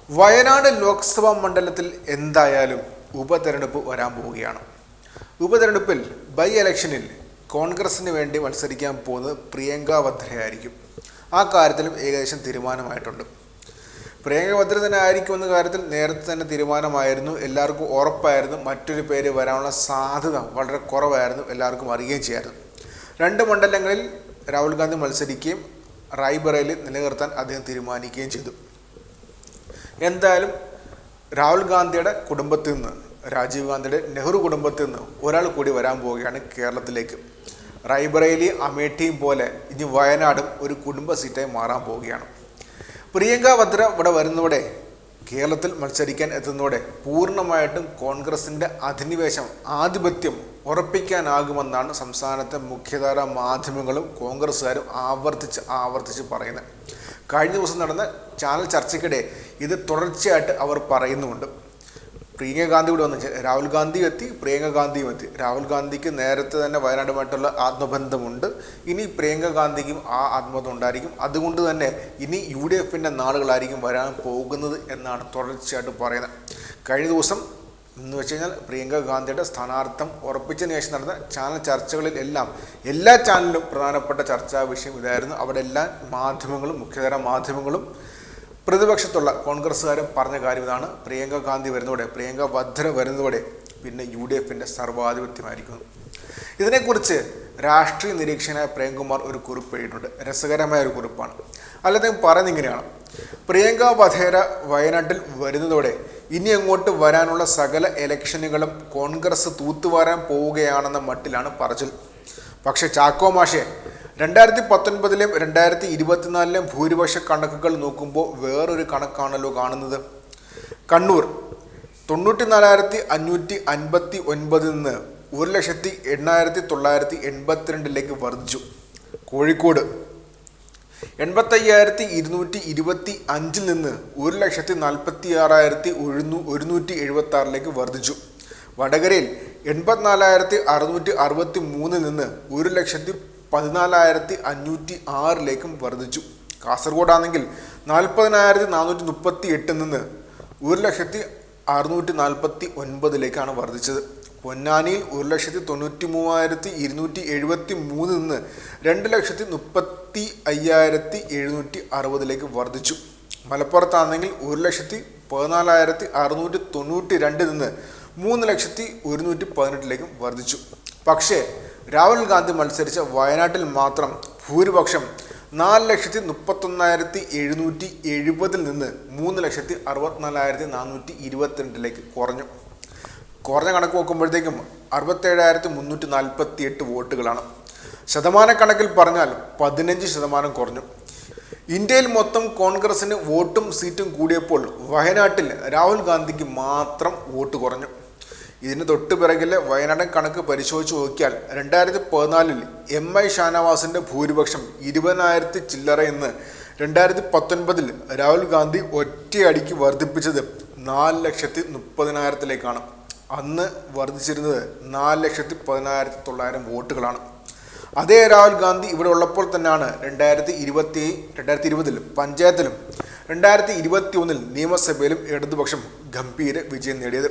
വയനാട് ലോക്സഭാ മണ്ഡലത്തിൽ എന്തായാലും ഉപതെരഞ്ഞെടുപ്പ് വരാൻ പോവുകയാണ്. ഉപതെരഞ്ഞെടുപ്പിൽ ബൈ ഇലക്ഷനിൽ കോൺഗ്രസിന് വേണ്ടി മത്സരിക്കാൻ പോകുന്നത് പ്രിയങ്ക വദ്രയായിരിക്കും. ആ കാര്യത്തിലും ഏകദേശം തീരുമാനമായിട്ടുണ്ട്. പ്രിയങ്ക വദ്ര തന്നെ ആയിരിക്കുമെന്ന കാര്യത്തിൽ നേരത്തെ തന്നെ തീരുമാനമായിരുന്നു. എല്ലാവർക്കും ഉറപ്പായിരുന്നു. മറ്റൊരു പേര് വരാനുള്ള സാധ്യത വളരെ കുറവായിരുന്നു, എല്ലാവർക്കും അറിയുകയും ചെയ്യായിരുന്നു. 2 മണ്ഡലങ്ങളിൽ രാഹുൽ ഗാന്ധി മത്സരിക്കുകയും റായ്ബറേലി നിലനിർത്താൻ അദ്ദേഹം തീരുമാനിക്കുകയും ചെയ്തു. എന്തായാലും രാഹുൽ ഗാന്ധിയുടെ കുടുംബത്തിൽ നിന്ന്, രാജീവ് ഗാന്ധിയുടെ നെഹ്റു കുടുംബത്തിൽ നിന്ന് ഒരാൾ കൂടി വരാൻ പോവുകയാണ് കേരളത്തിലേക്ക്. റായ്ബറേലി അമേഠിയും പോലെ ഇനി വയനാടും ഒരു കുടുംബ സീറ്റായി മാറാൻ പോവുകയാണ്. പ്രിയങ്ക വദ്ര ഇവിടെ വരുന്നതോടെ, കേരളത്തിൽ മത്സരിക്കാൻ എത്തുന്നതോടെ പൂർണ്ണമായിട്ടും കോൺഗ്രസിൻ്റെ അധിനിവേശം, ആധിപത്യം ഉറപ്പിക്കാനാകുമെന്നാണ് സംസ്ഥാനത്തെ മുഖ്യധാര മാധ്യമങ്ങളും കോൺഗ്രസ്സുകാരും ആവർത്തിച്ച് പറയുന്നത്. കഴിഞ്ഞ ദിവസം നടന്ന ചാനൽ ചർച്ചയ്ക്കിടെ ഇത് തുടർച്ചയായിട്ട് അവർ പറയുന്നുമുണ്ട്. പ്രിയങ്ക ഗാന്ധി കൂടെ വന്നു, രാഹുൽ ഗാന്ധി എത്തി, പ്രിയങ്ക ഗാന്ധിയും എത്തി. രാഹുൽ ഗാന്ധിക്ക് നേരത്തെ തന്നെ വയനാടുമായിട്ടുള്ള ആത്മബന്ധമുണ്ട്. ഇനി പ്രിയങ്ക ഗാന്ധിക്കും ആ ആത്മബന്ധം ഉണ്ടായിരിക്കും. അതുകൊണ്ട് തന്നെ ഇനി UDF നാളുകളായിരിക്കും വരാൻ പോകുന്നത് എന്നാണ് തുടർച്ചയായിട്ട് പറയുന്നത്. കഴിഞ്ഞ ദിവസം എന്ന് വെച്ച് കഴിഞ്ഞാൽ പ്രിയങ്ക ഗാന്ധിയുടെ സ്ഥാനാർത്ഥം ഉറപ്പിച്ചതിന് ശേഷം നടന്ന ചാനൽ ചർച്ചകളിൽ എല്ലാ ചാനലിലും പ്രധാനപ്പെട്ട ചർച്ചാ വിഷയം ഇതായിരുന്നു. അവിടെ എല്ലാ മാധ്യമങ്ങളും, മുഖ്യധാര മാധ്യമങ്ങളും പ്രതിപക്ഷത്തുള്ള കോൺഗ്രസ്സുകാരും പറഞ്ഞ കാര്യം ഇതാണ്: പ്രിയങ്ക ഗാന്ധി വരുന്നതോടെ, പ്രിയങ്ക വദ്ര വരുന്നതോടെ പിന്നെ UDF സർവാധിപത്യമായിരിക്കുന്നു. ഇതിനെക്കുറിച്ച് രാഷ്ട്രീയ നിരീക്ഷകനായ പ്രേംകുമാർ ഒരു കുറിപ്പ് എഴുതിയിട്ടുണ്ട്. രസകരമായ ഒരു കുറിപ്പാണ്. അദ്ദേഹം പറയുന്നത് ഇങ്ങനെയാണ്: പ്രിയങ്ക വധേര വയനാട്ടിൽ വരുന്നതോടെ ഇനി അങ്ങോട്ട് വരാനുള്ള സകല ഇലക്ഷനുകളും കോൺഗ്രസ് തൂത്തുവാരാൻ പോവുകയാണെന്ന മട്ടിലാണ് പറച്ചിൽ. പക്ഷേ ചാക്കോ മാഷെ, 2019-ലെയും 2024-ലെയും ഭൂരിപക്ഷ കണക്കുകൾ നോക്കുമ്പോൾ വേറൊരു കണക്കാണല്ലോ കാണുന്നത്. കണ്ണൂർ 94,559 നിന്ന് 1,08,982 വർദ്ധിച്ചു. കോഴിക്കോട് 85,225 നിന്ന് 1,46,176 വർദ്ധിച്ചു. വടകരയിൽ 84,663 നിന്ന് 1,14,506 വർദ്ധിച്ചു. കാസർഗോഡാണെങ്കിൽ 40,438 നിന്ന് 1,649 വർദ്ധിച്ചത്. പൊന്നാനിയിൽ 1,93,273 നിന്ന് 2,35,760 വർദ്ധിച്ചു. മലപ്പുറത്താണെങ്കിൽ 1,14,692 നിന്ന് 3,118 വർദ്ധിച്ചു. പക്ഷേ രാഹുൽ ഗാന്ധി മത്സരിച്ച വയനാട്ടിൽ മാത്രം ഭൂരിപക്ഷം 4,31,770 നിന്ന് 3,64,422 കുറഞ്ഞു. കുറഞ്ഞ കണക്ക് നോക്കുമ്പോഴത്തേക്കും 67,348 വോട്ടുകളാണ്. ശതമാനക്കണക്കിൽ പറഞ്ഞാൽ 15% കുറഞ്ഞു. ഇന്ത്യയിൽ മൊത്തം കോൺഗ്രസിന് വോട്ടും സീറ്റും കൂടിയപ്പോൾ വയനാട്ടിൽ രാഹുൽ ഗാന്ധിക്ക് മാത്രം വോട്ട് കുറഞ്ഞു. ഇതിന് തൊട്ട് പിറകിലെ വയനാടൻ കണക്ക് പരിശോധിച്ച് നോക്കിയാൽ 2014-ൽ MI ഷാനവാസിൻ്റെ ഭൂരിപക്ഷം 20,000 ചില്ലറ എന്ന് 2019-ൽ രാഹുൽ ഗാന്ധി ഒറ്റയടിക്ക് വർദ്ധിപ്പിച്ചത് 4,30,000 അന്ന് വർദ്ധിച്ചിരുന്നത് 4,10,900 വോട്ടുകളാണ്. അതേ രാഹുൽ ഗാന്ധി ഇവിടെ ഉള്ളപ്പോൾ തന്നെയാണ് 2020-ൽ പഞ്ചായത്തിലും 2021-ൽ നിയമസഭയിലും ഇടതുപക്ഷം ഗംഭീര വിജയം നേടിയത്.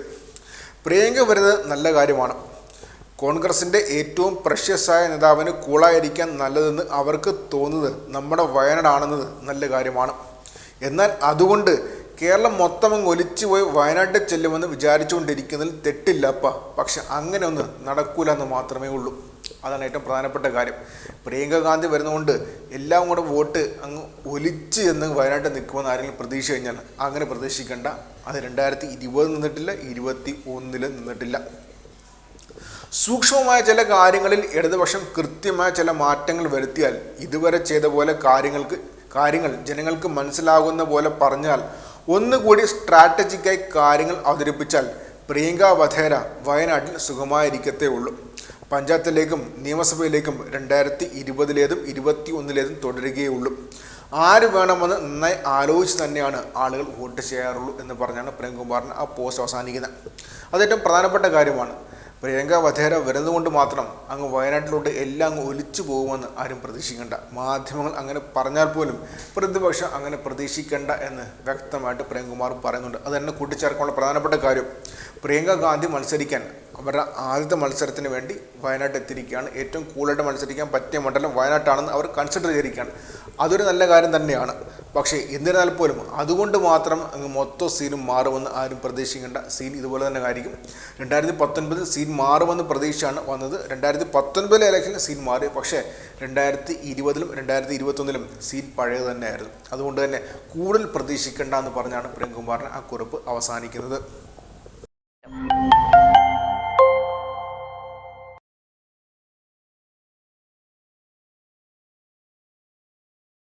പ്രിയങ്ക വരുന്നത് നല്ല കാര്യമാണ്. കോൺഗ്രസിൻ്റെ ഏറ്റവും പ്രഷ്യസായ നേതാവിന് കൂളായിരിക്കാൻ നല്ലതെന്ന് അവർക്ക് തോന്നുന്നത് നമ്മുടെ വയനാടാണെന്നത് നല്ല കാര്യമാണ്. എന്നാൽ അതുകൊണ്ട് കേരളം മൊത്തം ഒലിച്ചു പോയി വയനാട്ടിൽ ചെല്ലുമെന്ന് വിചാരിച്ചുകൊണ്ടിരിക്കുന്നതിൽ തെറ്റില്ലപ്പ. പക്ഷെ അങ്ങനെ ഒന്ന് നടക്കൂല എന്ന് മാത്രമേ ഉള്ളൂ. അതാണ് ഏറ്റവും പ്രധാനപ്പെട്ട കാര്യം. പ്രിയങ്ക ഗാന്ധി വരുന്നതുകൊണ്ട് എല്ലാം കൂടെ വോട്ട് അങ്ങ് ഒലിച്ച് എന്ന് വയനാട്ടിൽ നിൽക്കുമെന്ന് ആരെങ്കിലും പ്രതീക്ഷ കഴിഞ്ഞാൽ അങ്ങനെ പ്രതീക്ഷിക്കേണ്ട. അത് 2020 നിന്നിട്ടില്ല, 2021 നിന്നിട്ടില്ല. സൂക്ഷ്മമായ ചില കാര്യങ്ങളിൽ ഇടതുപക്ഷം കൃത്യമായ ചില മാറ്റങ്ങൾ വരുത്തിയാൽ, ഇതുവരെ ചെയ്ത പോലെ കാര്യങ്ങൾ ജനങ്ങൾക്ക് മനസ്സിലാകുന്ന പോലെ പറഞ്ഞാൽ, ഒന്നുകൂടി സ്ട്രാറ്റജിക്കായി കാര്യങ്ങൾ അവതരിപ്പിച്ചാൽ പ്രിയങ്ക വധേര വയനാട്ടിൽ സുഖമായിരിക്കത്തേ ഉള്ളൂ. പഞ്ചായത്തിലേക്കും നിയമസഭയിലേക്കും 2020-ലേതും 2021-ലേതും തുടരുകയുള്ളൂ. ആര് വേണമെന്ന് നന്നായി ആലോചിച്ച് തന്നെയാണ് ആളുകൾ വോട്ട് ചെയ്യാറുള്ളൂ എന്ന് പറഞ്ഞാണ് പ്രേംകുമാറിന് ആ പോസ്റ്റ് അവസാനിക്കുന്നത്. അത് ഏറ്റവും പ്രധാനപ്പെട്ട കാര്യമാണ്. പ്രിയങ്ക വധേര വരുന്നതുകൊണ്ട് മാത്രം അങ്ങ് വയനാട്ടിലോട്ട് എല്ലാം അങ്ങ് ഒലിച്ചു പോകുമെന്ന് ആരും പ്രതീക്ഷിക്കേണ്ട. മാധ്യമങ്ങൾ അങ്ങനെ പറഞ്ഞാൽ പോലും പ്രതിപക്ഷം അങ്ങനെ പ്രതീക്ഷിക്കേണ്ട എന്ന് വ്യക്തമായിട്ട് പ്രേംകുമാർ പറയുന്നുണ്ട്. അത് തന്നെ കൂട്ടിച്ചേർക്കാനുള്ള പ്രധാനപ്പെട്ട കാര്യം, പ്രിയങ്ക ഗാന്ധി മത്സരിക്കാൻ അവരുടെ ആദ്യത്തെ മത്സരത്തിന് വേണ്ടി വയനാട്ടിൽ എത്തിയിരിക്കുകയാണ്. ഏറ്റവും കൂടുതലായിട്ട് മത്സരിക്കാൻ പറ്റിയ മണ്ഡലം വയനാട്ടാണെന്ന് അവർ കൺസിഡർ ചെയ്തിരിക്കുകയാണ്. അതൊരു നല്ല കാര്യം തന്നെയാണ്. പക്ഷേ എന്നിരുന്നാൽ പോലും അതുകൊണ്ട് മാത്രം അങ്ങ് മൊത്തം സീനും മാറുമെന്ന് ആരും പ്രതീക്ഷിക്കേണ്ട. സീൻ ഇതുപോലെ തന്നെ ആയിരിക്കും. 2019 സീൻ മാറുമെന്ന് പ്രതീക്ഷയാണ് വന്നത്. 2019 ഇലക്ഷനിൽ സീൻ മാറി. പക്ഷേ 2020 2021 സീൻ പഴയത് തന്നെയായിരുന്നു. അതുകൊണ്ട് തന്നെ കൂടുതൽ പ്രതീക്ഷിക്കേണ്ട എന്ന് പറഞ്ഞാണ് പ്രേംകുമാറിന് ആ കുറിപ്പ് അവസാനിക്കുന്നത്.